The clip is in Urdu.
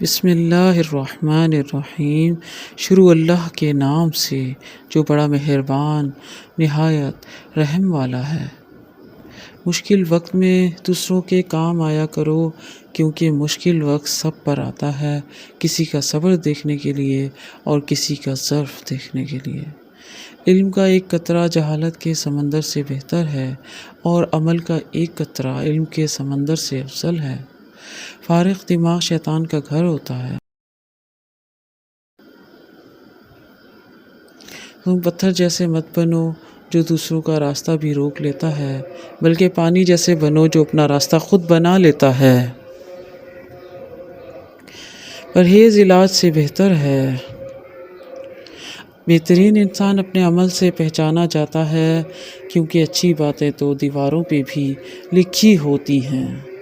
بسم اللہ الرحمن الرحیم۔ شروع اللہ کے نام سے جو بڑا مہربان نہایت رحم والا ہے۔ مشکل وقت میں دوسروں کے کام آیا کرو، کیونکہ مشکل وقت سب پر آتا ہے، کسی کا صبر دیکھنے کے لیے اور کسی کا ظرف دیکھنے کے لیے۔ علم کا ایک قطرہ جہالت کے سمندر سے بہتر ہے، اور عمل کا ایک قطرہ علم کے سمندر سے افضل ہے۔ فارغ دماغ شیطان کا گھر ہوتا ہے۔ تم پتھر جیسے مت بنو جو دوسروں کا راستہ بھی روک لیتا ہے، بلکہ پانی جیسے بنو جو اپنا راستہ خود بنا لیتا ہے۔ پرہیز علاج سے بہتر ہے۔ بہترین انسان اپنے عمل سے پہچانا جاتا ہے، کیونکہ اچھی باتیں تو دیواروں پہ بھی لکھی ہوتی ہیں۔